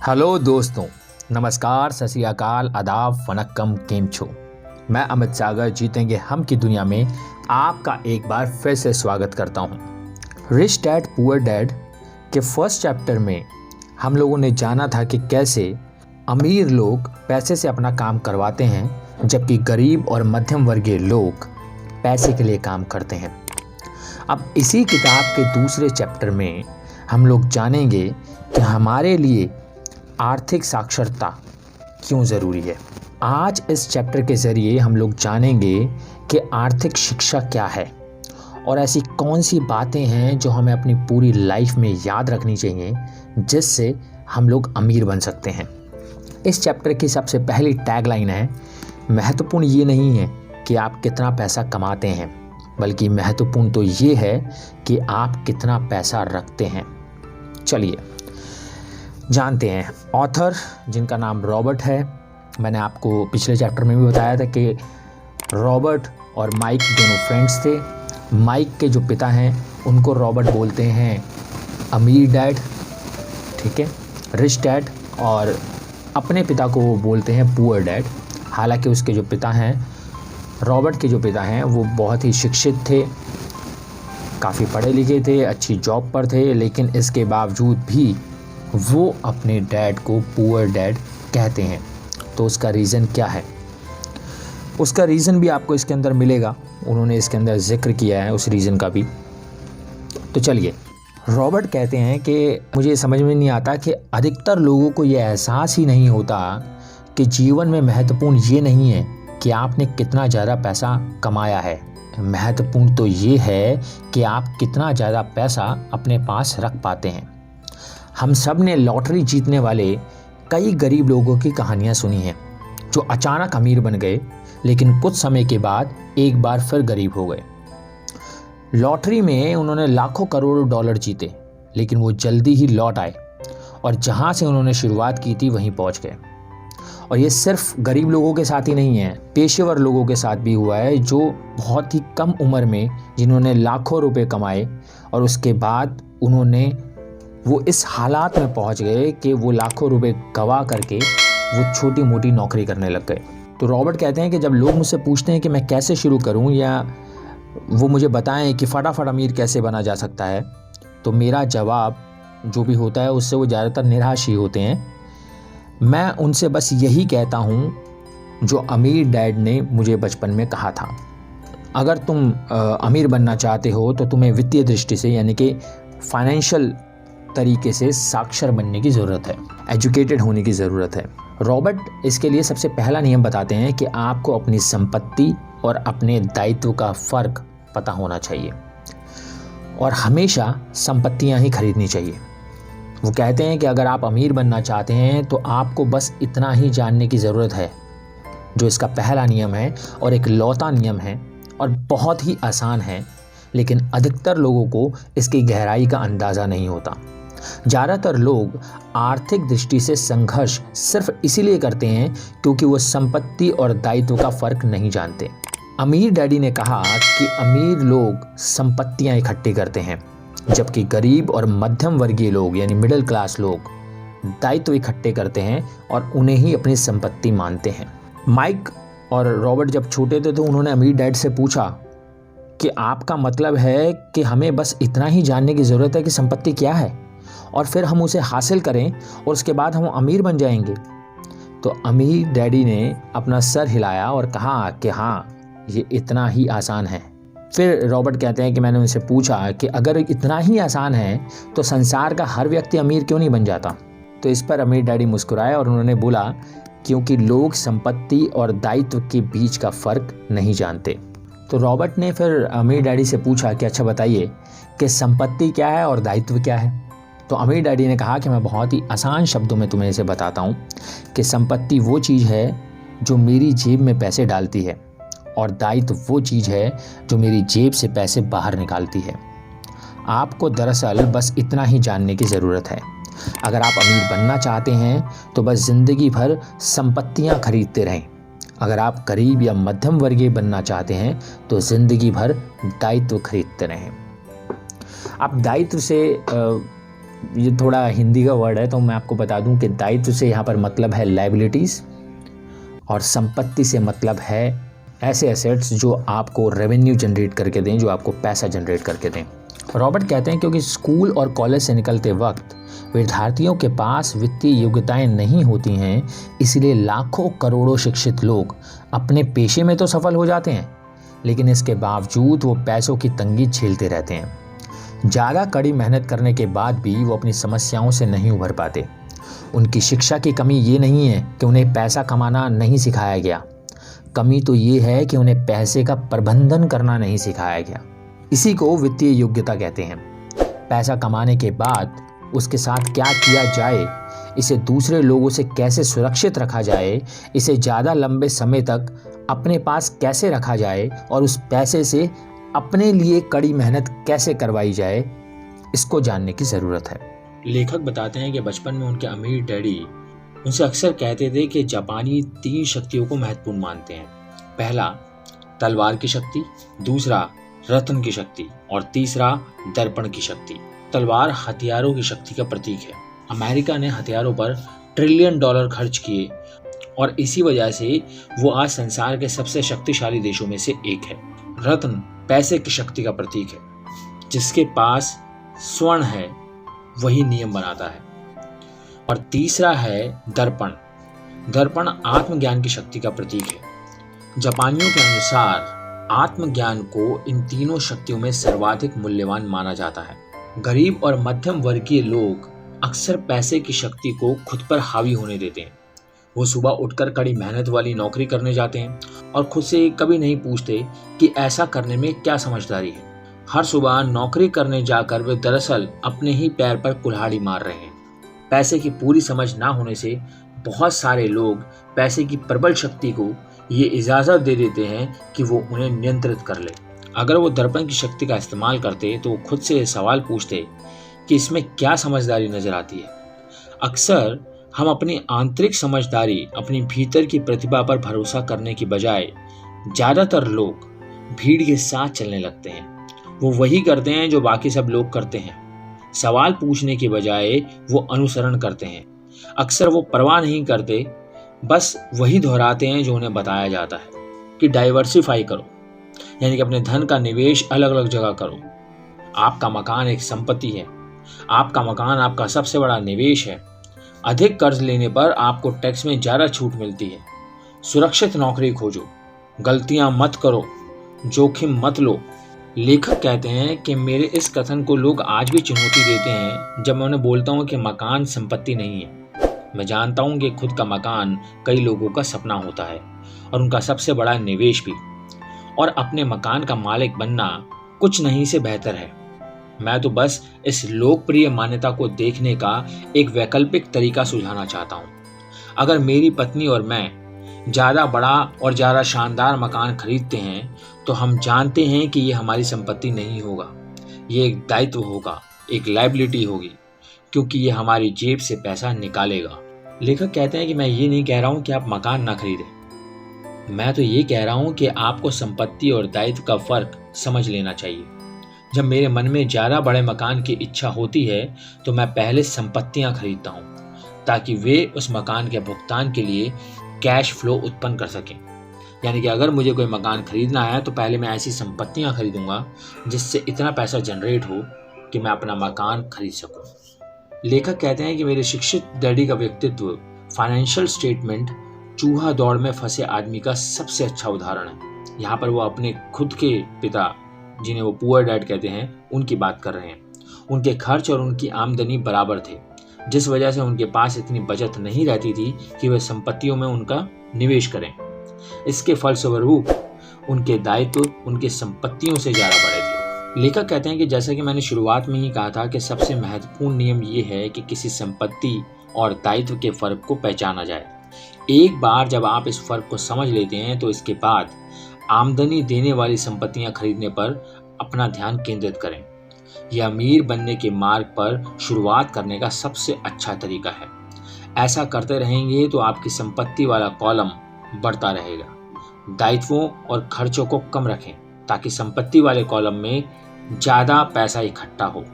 Hello दोस्तों, नमस्कार, सत श्री अकाल, आदाब, वनक्कम, केम छो। मैं अमित सागर जीतेंगे हम की दुनिया में आपका एक बार फिर से स्वागत करता हूँ। रिच डैड पुअर डैड के फर्स्ट चैप्टर में हम लोगों ने जाना था कि कैसे अमीर लोग पैसे से अपना काम करवाते हैं जबकि गरीब और मध्यम वर्गीय लोग पैसे के लिए काम करते हैं। अब इसी किताब के दूसरे चैप्टर में हम लोग जानेंगे कि हमारे लिए आर्थिक साक्षरता क्यों ज़रूरी है। आज इस चैप्टर के ज़रिए हम लोग जानेंगे कि आर्थिक शिक्षा क्या है और ऐसी कौन सी बातें हैं जो हमें अपनी पूरी लाइफ में याद रखनी चाहिए जिससे हम लोग अमीर बन सकते हैं। इस चैप्टर की सबसे पहली टैगलाइन है, महत्वपूर्ण ये नहीं है कि आप कितना पैसा कमाते हैं, बल्कि महत्वपूर्ण तो ये है कि आप कितना पैसा रखते हैं। चलिए जानते हैं। ऑथर जिनका नाम रॉबर्ट है, मैंने आपको पिछले चैप्टर में भी बताया था कि रॉबर्ट और माइक दोनों फ्रेंड्स थे। माइक के जो पिता हैं उनको रॉबर्ट बोलते हैं अमीर डैड, ठीक है, रिच डैड, और अपने पिता को वो बोलते हैं पुअर डैड। हालांकि उसके जो पिता हैं, रॉबर्ट के जो पिता हैं, वो बहुत ही शिक्षित थे, काफ़ी पढ़े लिखे थे, अच्छी जॉब पर थे, लेकिन इसके बावजूद भी वो अपने डैड को पुअर डैड कहते हैं। तो उसका रीज़न क्या है? उसका रीज़न भी आपको इसके अंदर मिलेगा, उन्होंने इसके अंदर जिक्र किया है उस रीज़न का भी। तो चलिए, रॉबर्ट कहते हैं कि मुझे समझ में नहीं आता कि अधिकतर लोगों को ये एहसास ही नहीं होता कि जीवन में महत्वपूर्ण ये नहीं है कि आपने कितना ज़्यादा पैसा कमाया है, महत्वपूर्ण तो ये है कि आप कितना ज़्यादा पैसा अपने पास रख पाते हैं। हम सब ने लॉटरी जीतने वाले कई गरीब लोगों की कहानियाँ सुनी हैं जो अचानक अमीर बन गए, लेकिन कुछ समय के बाद एक बार फिर गरीब हो गए। लॉटरी में उन्होंने लाखों करोड़ों डॉलर जीते, लेकिन वो जल्दी ही लौट आए और जहाँ से उन्होंने शुरुआत की थी वहीं पहुँच गए। और ये सिर्फ गरीब लोगों के साथ ही नहीं है, पेशेवर लोगों के साथ भी हुआ है जो बहुत ही कम उम्र में जिन्होंने लाखों रुपए कमाए और उसके बाद उन्होंने वो इस हालात में पहुंच गए कि वो लाखों रुपए गवा करके वो छोटी मोटी नौकरी करने लग गए। तो रॉबर्ट कहते हैं कि जब लोग मुझसे पूछते हैं कि मैं कैसे शुरू करूं या वो मुझे बताएं कि फटाफट अमीर कैसे बना जा सकता है, तो मेरा जवाब जो भी होता है उससे वो ज़्यादातर निराश ही होते हैं। मैं उनसे बस यही कहता हूँ जो अमीर डैड ने मुझे बचपन में कहा था, अगर तुम अमीर बनना चाहते हो तो तुम्हें वित्तीय दृष्टि से यानी कि फाइनेंशियल तरीके से साक्षर बनने की ज़रूरत है, एजुकेटेड होने की ज़रूरत है। रॉबर्ट इसके लिए सबसे पहला नियम बताते हैं कि आपको अपनी संपत्ति और अपने दायित्व का फ़र्क पता होना चाहिए और हमेशा संपत्तियां ही खरीदनी चाहिए। वो कहते हैं कि अगर आप अमीर बनना चाहते हैं तो आपको बस इतना ही जानने की ज़रूरत है, जो इसका पहला नियम है और एक लौता नियम है और बहुत ही आसान है, लेकिन अधिकतर लोगों को इसकी गहराई का अंदाज़ा नहीं होता। ज़्यादातर लोग आर्थिक दृष्टि से संघर्ष सिर्फ इसीलिए करते हैं क्योंकि वो संपत्ति और दायित्व का फर्क नहीं जानते। अमीर डैडी ने कहा कि अमीर लोग संपत्तियां इकट्ठी करते हैं जबकि गरीब और मध्यम वर्गीय लोग यानी मिडिल क्लास लोग दायित्व इकट्ठे करते हैं और उन्हें ही अपनी संपत्ति मानते हैं। माइक और रॉबर्ट जब छोटे थे तो उन्होंने अमीर डैड से पूछा कि आपका मतलब है कि हमें बस इतना ही जानने की ज़रूरत है कि संपत्ति क्या है और फिर हम उसे हासिल करें और उसके बाद हम अमीर बन जाएंगे? तो अमीर डैडी ने अपना सर हिलाया और कहा कि हाँ, ये इतना ही आसान है। फिर रॉबर्ट कहते हैं कि मैंने उनसे पूछा कि अगर इतना ही आसान है तो संसार का हर व्यक्ति अमीर क्यों नहीं बन जाता? तो इस पर अमीर डैडी मुस्कुराए और उन्होंने बोला, क्योंकि लोग संपत्ति और दायित्व के बीच का फ़र्क नहीं जानते। तो रॉबर्ट ने फिर अमीर डैडी से पूछा कि अच्छा बताइए कि संपत्ति क्या है और दायित्व क्या है? तो अमीर डैडी ने कहा कि मैं बहुत ही आसान शब्दों में तुम्हें इसे बताता हूँ कि संपत्ति वो चीज़ है जो मेरी जेब में पैसे डालती है और दायित्व वो चीज़ है जो मेरी जेब से पैसे बाहर निकालती है। आपको दरअसल बस इतना ही जानने की ज़रूरत है। अगर आप अमीर बनना चाहते हैं तो बस ज़िंदगी भर संपत्तियाँ खरीदते रहें। अगर आप गरीब या मध्यम वर्गीय बनना चाहते हैं तो ज़िंदगी भर दायित्व खरीदते रहें। आप दायित्व से ये थोड़ा हिंदी का वर्ड है तो मैं आपको बता दूं कि दायित्व से यहाँ पर मतलब है लायबिलिटीज़ और संपत्ति से मतलब है ऐसे एसेट्स जो आपको रेवेन्यू जनरेट करके दें, जो आपको पैसा जनरेट करके दें। रॉबर्ट कहते हैं क्योंकि स्कूल और कॉलेज से निकलते वक्त विद्यार्थियों के पास वित्तीय योग्यताएं नहीं होती हैं, इसलिए लाखों करोड़ों शिक्षित लोग अपने पेशे में तो सफल हो जाते हैं, लेकिन इसके बावजूद वो पैसों की तंगी झेलते रहते हैं। ज़्यादा कड़ी मेहनत करने के बाद भी वो अपनी समस्याओं से नहीं उभर पाते। उनकी शिक्षा की कमी ये नहीं है कि उन्हें पैसा कमाना नहीं सिखाया गया, कमी तो ये है कि उन्हें पैसे का प्रबंधन करना नहीं सिखाया गया। इसी को वित्तीय योग्यता कहते हैं। पैसा कमाने के बाद उसके साथ क्या किया जाए, इसे दूसरे लोगों से कैसे सुरक्षित रखा जाए, इसे ज़्यादा लंबे समय तक अपने पास कैसे रखा जाए और उस पैसे से अपने लिए कड़ी मेहनत कैसे करवाई जाए, इसको जानने की ज़रूरत है। लेखक बताते हैं कि बचपन में उनके अमीर डैडी उनसे अक्सर कहते थे कि जापानी 3 शक्तियों को महत्वपूर्ण मानते हैं। पहला तलवार की शक्ति, दूसरा रत्न की शक्ति और तीसरा दर्पण की शक्ति। तलवार हथियारों की शक्ति का प्रतीक है। अमेरिका ने हथियारों पर ट्रिलियन डॉलर खर्च किए और इसी वजह से वो आज संसार के सबसे शक्तिशाली देशों में से एक है। रत्न पैसे की शक्ति का प्रतीक है। जिसके पास स्वर्ण है वही नियम बनाता है। और तीसरा है दर्पण। दर्पण आत्मज्ञान की शक्ति का प्रतीक है। जापानियों के अनुसार आत्मज्ञान को इन तीनों शक्तियों में सर्वाधिक मूल्यवान माना जाता है। गरीब और मध्यम वर्गीय लोग अक्सर पैसे की शक्ति को खुद पर हावी होने देते हैं। वो सुबह उठकर कड़ी मेहनत वाली नौकरी करने जाते हैं और खुद से कभी नहीं पूछते कि ऐसा करने में क्या समझदारी है। हर सुबह नौकरी करने जाकर वे दरअसल अपने ही पैर पर कुल्हाड़ी मार रहे हैं। पैसे की पूरी समझ ना होने से बहुत सारे लोग पैसे की प्रबल शक्ति को ये इजाज़त दे देते हैं कि वो उन्हें नियंत्रित कर ले। अगर वो दर्पण की शक्ति का इस्तेमाल करते तो वो खुद से ये सवाल पूछते कि इसमें क्या समझदारी नजर आती है। अक्सर हम अपनी आंतरिक समझदारी, अपनी भीतर की प्रतिभा पर भरोसा करने की बजाय ज़्यादातर लोग भीड़ के साथ चलने लगते हैं। वो वही करते हैं जो बाकी सब लोग करते हैं। सवाल पूछने की बजाय वो अनुसरण करते हैं। अक्सर वो परवाह नहीं करते, बस वही दोहराते हैं जो उन्हें बताया जाता है कि डाइवर्सिफाई करो, यानी कि अपने धन का निवेश अलग अलग जगह करो। आपका मकान एक संपत्ति है। आपका मकान आपका सबसे बड़ा निवेश है। अधिक कर्ज लेने पर आपको टैक्स में ज़्यादा छूट मिलती है। सुरक्षित नौकरी खोजो, गलतियां मत करो, जोखिम मत लो। लेखक कहते हैं कि मेरे इस कथन को लोग आज भी चुनौती देते हैं जब मैं उन्हें बोलता हूं कि मकान संपत्ति नहीं है। मैं जानता हूं कि खुद का मकान कई लोगों का सपना होता है और उनका सबसे बड़ा निवेश भी, और अपने मकान का मालिक बनना कुछ नहीं से बेहतर है। मैं तो बस इस लोकप्रिय मान्यता को देखने का एक वैकल्पिक तरीका सुझाना चाहता हूँ। अगर मेरी पत्नी और मैं ज़्यादा बड़ा और ज़्यादा शानदार मकान खरीदते हैं तो हम जानते हैं कि ये हमारी संपत्ति नहीं होगा, ये एक दायित्व होगा, एक लायबिलिटी होगी, क्योंकि ये हमारी जेब से पैसा निकालेगा। लेखक कहते हैं कि मैं ये नहीं कह रहा हूँ कि आप मकान ना खरीदें, मैं तो ये कह रहा हूँ कि आपको संपत्ति और दायित्व का फर्क समझ लेना चाहिए। जब मेरे मन में ज़्यादा बड़े मकान की इच्छा होती है तो मैं पहले संपत्तियाँ खरीदता हूँ ताकि वे उस मकान के भुगतान के लिए कैश फ्लो उत्पन्न कर सकें। यानी कि अगर मुझे कोई मकान खरीदना है तो पहले मैं ऐसी संपत्तियाँ खरीदूंगा जिससे इतना पैसा जनरेट हो कि मैं अपना मकान खरीद सकूं। लेखक कहते हैं कि मेरे शिक्षित डैडी का व्यक्तित्व फाइनेंशियल स्टेटमेंट चूहा दौड़ में फंसे आदमी का सबसे अच्छा उदाहरण है। यहाँ पर वो अपने खुद के पिता, जिन्हें वो पुअर डैड कहते हैं, उनकी बात कर रहे हैं। उनके खर्च और उनकी आमदनी बराबर थे, जिस वजह से उनके पास इतनी बचत नहीं रहती थी कि वे संपत्तियों में उनका निवेश करें। इसके फलस्वरूप उनके दायित्व उनकी संपत्तियों से ज़्यादा बड़े थे। लेखक कहते हैं कि जैसा कि मैंने शुरुआत में ही कहा था कि सबसे महत्वपूर्ण नियम ये है कि किसी संपत्ति और दायित्व के फर्क को पहचाना जाए। एक बार जब आप इस फर्क को समझ लेते हैं तो इसके बाद आमदनी देने वाली संपत्तियां खरीदने पर अपना ध्यान केंद्रित करें। यह अमीर बनने के मार्ग पर शुरुआत करने का सबसे अच्छा तरीका है। ऐसा करते रहेंगे तो आपकी संपत्ति वाला कॉलम बढ़ता रहेगा। दायित्वों और खर्चों को कम रखें ताकि संपत्ति वाले कॉलम में ज़्यादा पैसा इकट्ठा हो।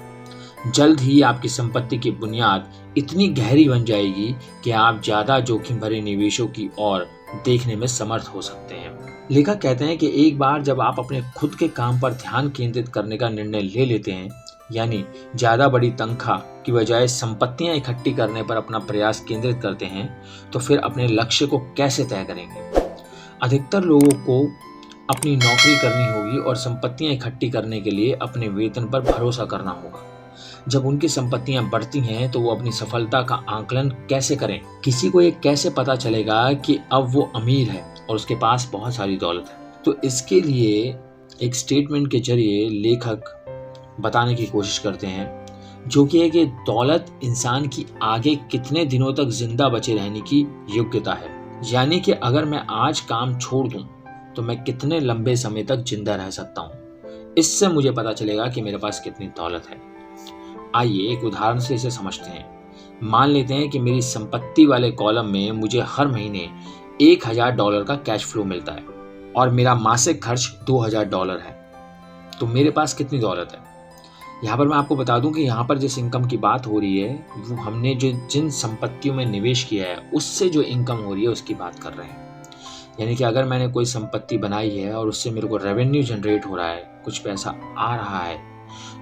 जल्द ही आपकी संपत्ति की बुनियाद इतनी गहरी बन जाएगी कि आप ज़्यादा जोखिम भरे निवेशों की ओर देखने में समर्थ हो सकते हैं। लेखक कहते हैं कि एक बार जब आप अपने खुद के काम पर ध्यान केंद्रित करने का निर्णय ले लेते हैं, यानी ज़्यादा बड़ी तनख्वाह की बजाय संपत्तियां इकट्ठी करने पर अपना प्रयास केंद्रित करते हैं, तो फिर अपने लक्ष्य को कैसे तय करेंगे? अधिकतर लोगों को अपनी नौकरी करनी होगी और संपत्तियां इकट्ठी करने के लिए अपने वेतन पर भरोसा करना होगा। जब उनकी संपत्तियां बढ़ती हैं तो वो अपनी सफलता का आकलन कैसे करें? किसी को ये कैसे पता चलेगा कि अब वो अमीर है और उसके पास बहुत सारी दौलत है? तो इसके लिए एक स्टेटमेंट के जरिए लेखक बताने की कोशिश करते हैं, जो कि है कि दौलत इंसान की आगे कितने दिनों तक जिंदा बचे रहने की योग्यता है। यानी कि अगर मैं आज काम छोड़ दूं तो मैं कितने लंबे समय तक जिंदा रह सकता हूं। इससे मुझे पता चलेगा कि मेरे पास कितनी दौलत है। आइए एक उदाहरण से इसे समझते हैं। मान लेते हैं कि मेरी संपत्ति वाले कॉलम में मुझे हर महीने $1000 का कैश फ्लो मिलता है और मेरा मासिक खर्च $2000 है। तो मेरे पास कितनी दौलत है? यहाँ पर मैं आपको बता दूं कि यहाँ पर जिस इनकम की बात हो रही है वो हमने जो जिन संपत्तियों में निवेश किया है उससे जो इनकम हो रही है उसकी बात कर रहे हैं। यानी कि अगर मैंने कोई संपत्ति बनाई है और उससे मेरे को रेवेन्यू जनरेट हो रहा है, कुछ पैसा आ रहा है,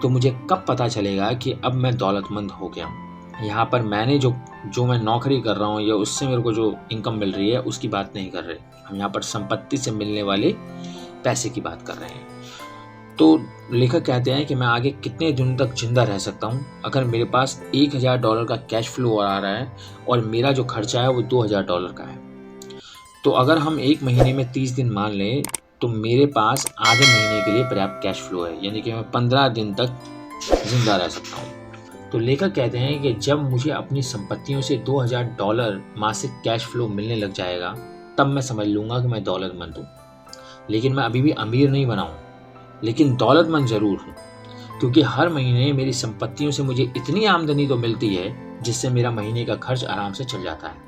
तो मुझे कब पता चलेगा कि अब मैं दौलतमंद हो गया हूँ? यहाँ पर मैंने जो मैं नौकरी कर रहा हूँ या उससे मेरे को जो इनकम मिल रही है उसकी बात नहीं कर रहे। हम यहाँ पर संपत्ति से मिलने वाले पैसे की बात कर रहे हैं। तो लेखक कहते हैं कि मैं आगे कितने दिन तक जिंदा रह सकता हूँ अगर मेरे पास $1000 का कैश फ्लो आ रहा है और मेरा जो खर्चा है वो $2000 का है। तो अगर हम एक महीने में 30 दिन मान लें तो मेरे पास आधे महीने के लिए पर्याप्त कैश फ्लो है, यानी कि मैं 15 दिन तक जिंदा रह सकता हूँ। तो लेखक कहते हैं कि जब मुझे अपनी संपत्तियों से $2000 मासिक कैश फ्लो मिलने लग जाएगा तब मैं समझ लूँगा कि मैं दौलतमंद हूँ। लेकिन मैं अभी भी अमीर नहीं बना हूँ, लेकिन दौलतमंद ज़रूर हूँ, क्योंकि हर महीने मेरी संपत्तियों से मुझे इतनी आमदनी तो मिलती है जिससे मेरा महीने का खर्च आराम से चल जाता है।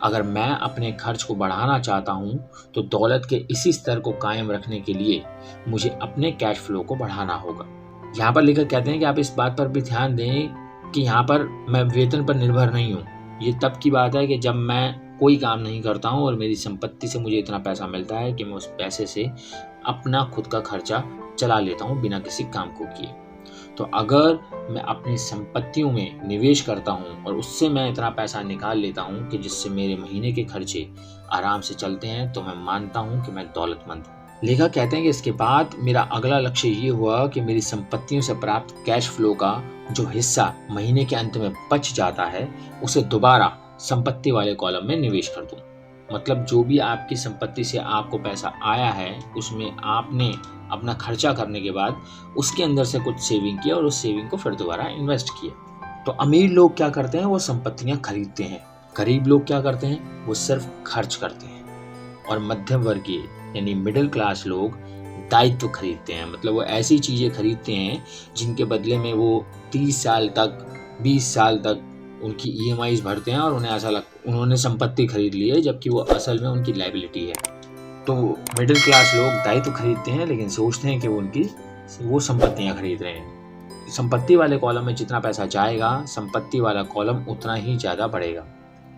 अगर मैं अपने खर्च को बढ़ाना चाहता हूं तो दौलत के इसी स्तर को कायम रखने के लिए मुझे अपने कैश फ्लो को बढ़ाना होगा। यहाँ पर लेखक कहते हैं कि आप इस बात पर भी ध्यान दें कि यहाँ पर मैं वेतन पर निर्भर नहीं हूँ। ये तब की बात है कि जब मैं कोई काम नहीं करता हूँ और मेरी संपत्ति से मुझे इतना पैसा मिलता है कि मैं उस पैसे से अपना खुद का खर्चा चला लेता हूँ बिना किसी काम को किए। तो अगर मैं अपनी संपत्तियों में निवेश करता हूं और उससे मैं इतना पैसा निकाल लेता हूं कि जिससे मेरे महीने के खर्चे आराम से चलते हैं, तो मैं मानता हूं कि मैं दौलतमंद हूं। लेखक कहते हैं कि इसके बाद मेरा अगला लक्ष्य ये हुआ कि मेरी संपत्तियों से प्राप्त कैश फ्लो का जो हिस्सा महीने के अंत में बच जाता है उसे दोबारा संपत्ति वाले कॉलम में निवेश कर दूं। मतलब जो भी आपकी संपत्ति से आपको पैसा आया है उसमें आपने अपना खर्चा करने के बाद उसके अंदर से कुछ सेविंग किया और उस सेविंग को फिर दोबारा इन्वेस्ट किया। तो अमीर लोग क्या करते हैं, वो संपत्तियां खरीदते हैं। गरीब लोग क्या करते हैं, वो सिर्फ खर्च करते हैं। और मध्यम वर्गीय यानी मिडिल क्लास लोग दायित्व खरीदते हैं। मतलब वो ऐसी चीज़ें खरीदते हैं जिनके बदले में वो 30 साल तक 20 साल तक उनकी EMIs भरते हैं और उन्हें ऐसा लगता उन्होंने संपत्ति खरीद ली है, जबकि वो असल में उनकी लायबिलिटी है। तो मिडिल क्लास लोग दायित्व खरीदते हैं लेकिन सोचते हैं कि वो संपत्तियां खरीद रहे हैं। संपत्ति वाले कॉलम में जितना पैसा जाएगा संपत्ति वाला कॉलम उतना ही ज़्यादा बढ़ेगा।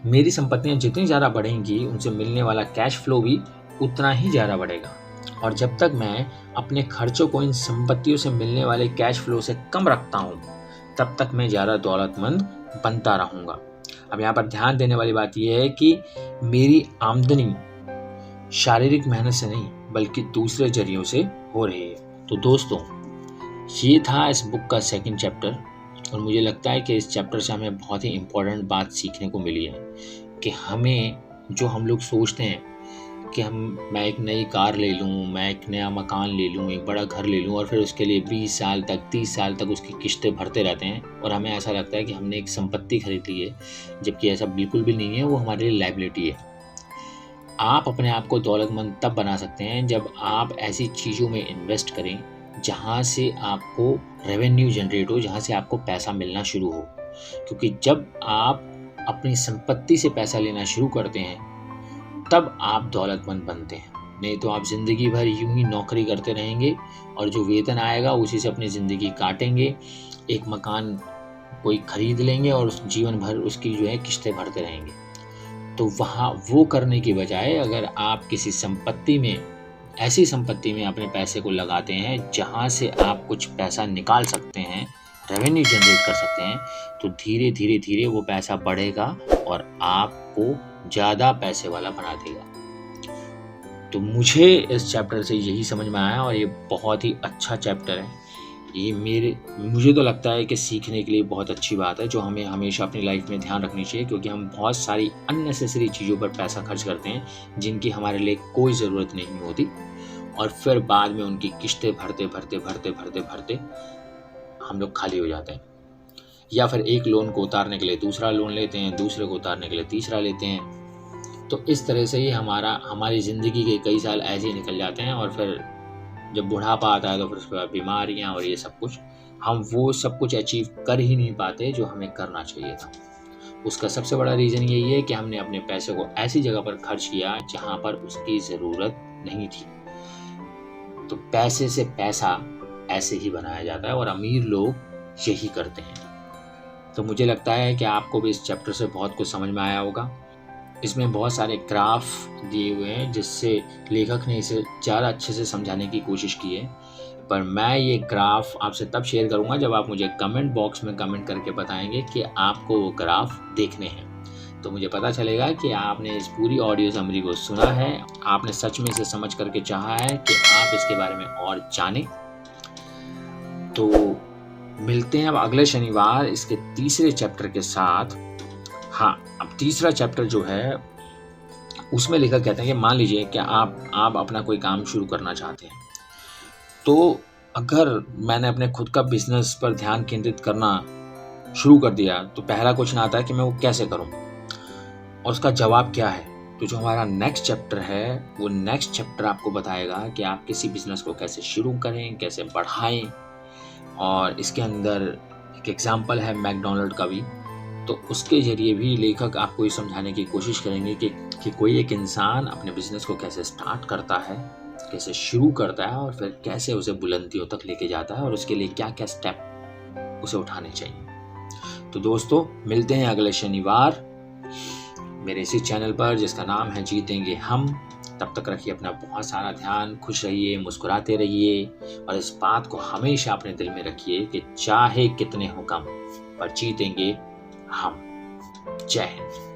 मेरी संपत्तियां जितनी ज़्यादा बढ़ेंगी उनसे मिलने वाला कैश फ्लो भी उतना ही ज़्यादा बढ़ेगा। और जब तक मैं अपने खर्चों को इन संपत्तियों से मिलने वाले कैश फ्लो से कम रखता हूँ तब तक मैं ज़्यादा दौलतमंद बनता रहूँगा। अब यहाँ पर ध्यान देने वाली बात यह है कि मेरी आमदनी शारीरिक मेहनत से नहीं बल्कि दूसरे जरियों से हो रही है। तो दोस्तों, ये था इस बुक का सेकंड चैप्टर और मुझे लगता है कि इस चैप्टर से हमें बहुत ही इम्पोर्टेंट बात सीखने को मिली है कि हमें जो हम लोग सोचते हैं कि मैं एक नई कार ले लूँ, मैं एक नया मकान ले लूँ, एक बड़ा घर ले लूँ और फिर उसके लिए 20 साल तक 30 साल तक उसकी किस्तें भरते रहते हैं और हमें ऐसा लगता है कि हमने एक संपत्ति खरीद ली है, जबकि ऐसा बिल्कुल भी नहीं है। वो हमारे लिए लायबिलिटी है। आप अपने आप को दौलतमंद तब बना सकते हैं जब आप ऐसी चीज़ों में इन्वेस्ट करें जहाँ से आपको रेवेन्यू जनरेट हो, जहाँ से आपको पैसा मिलना शुरू हो। क्योंकि जब आप अपनी संपत्ति से पैसा लेना शुरू करते हैं तब आप दौलतमंद बनते हैं। नहीं तो आप ज़िंदगी भर यूं ही नौकरी करते रहेंगे और जो वेतन आएगा उसी से अपनी ज़िंदगी काटेंगे। एक मकान कोई खरीद लेंगे और उस जीवन भर उसकी जो है किस्तें भरते रहेंगे। तो वहाँ वो करने की बजाय अगर आप किसी संपत्ति में, ऐसी संपत्ति में अपने पैसे को लगाते हैं जहाँ से आप कुछ पैसा निकाल सकते हैं, रेवेन्यू जनरेट कर सकते हैं, तो धीरे धीरे धीरे वो पैसा बढ़ेगा और आपको ज़्यादा पैसे वाला बना देगा। तो मुझे इस चैप्टर से यही समझ में आया और ये बहुत ही अच्छा चैप्टर है। ये मुझे तो लगता है कि सीखने के लिए बहुत अच्छी बात है, जो हमें हमेशा अपनी लाइफ में ध्यान रखनी चाहिए, क्योंकि हम बहुत सारी अननेसेसरी चीज़ों पर पैसा खर्च करते हैं जिनकी हमारे लिए कोई ज़रूरत नहीं होती, और फिर बाद में उनकी किस्तें भरते भरते भरते भरते भरते हम लोग खाली हो जाते हैं, या फिर एक लोन को उतारने के लिए दूसरा लोन लेते हैं, दूसरे को उतारने के लिए तीसरा लेते हैं। तो इस तरह से ही हमारी ज़िंदगी के कई साल ऐसे ही निकल जाते हैं, और फिर जब बुढ़ापा आता है तो फिर उसके बाद बीमारियाँ और ये सब कुछ, हम वो सब कुछ अचीव कर ही नहीं पाते जो हमें करना चाहिए था। उसका सबसे बड़ा रीज़न यही है कि हमने अपने पैसे को ऐसी जगह पर खर्च किया जहाँ पर उसकी ज़रूरत नहीं थी। तो पैसे से पैसा ऐसे ही बनाया जाता है और अमीर लोग यही करते हैं। तो मुझे लगता है कि आपको भी इस चैप्टर से बहुत कुछ समझ में आया होगा। इसमें बहुत सारे ग्राफ दिए हुए हैं जिससे लेखक ने इसे ज़्यादा अच्छे से समझाने की कोशिश की है, पर मैं ये ग्राफ आपसे तब शेयर करूँगा जब आप मुझे कमेंट बॉक्स में कमेंट करके बताएंगे कि आपको वो ग्राफ देखने हैं। तो मुझे पता चलेगा कि आपने इस पूरी ऑडियो समरी को सुना है, आपने सच में इसे समझ करके चाहा है कि आप इसके बारे में और जानें। तो मिलते हैं अब अगले शनिवार इसके तीसरे चैप्टर के साथ। हाँ, अब तीसरा चैप्टर जो है उसमें लेखक कहते हैं कि मान लीजिए कि आप अपना कोई काम शुरू करना चाहते हैं, तो अगर मैंने अपने खुद का बिजनेस पर ध्यान केंद्रित करना शुरू कर दिया तो पहला क्वेश्चन आता है कि मैं वो कैसे करूं, और उसका जवाब क्या है। तो जो हमारा नेक्स्ट चैप्टर है, वो नेक्स्ट चैप्टर आपको बताएगा कि आप किसी बिजनेस को कैसे शुरू करें, कैसे बढ़ाएं। और इसके अंदर एक एग्जाम्पल है मैकडोनल्ड का भी, तो उसके ज़रिए भी लेखक आपको ये समझाने की कोशिश करेंगे कि कोई एक इंसान अपने बिजनेस को कैसे स्टार्ट करता है, कैसे शुरू करता है, और फिर कैसे उसे बुलंदियों तक लेके जाता है, और उसके लिए क्या क्या स्टेप उसे उठाने चाहिए। तो दोस्तों, मिलते हैं अगले शनिवार मेरे इसी चैनल पर जिसका नाम है जीतेंगे हम। तब तक रखिए अपना बहुत सारा ध्यान, खुश रहिए, मुस्कुराते रहिए, और इस बात को हमेशा अपने दिल में रखिए कि चाहे कितने हो कम, पर जीतेंगे हम। जय हिंद।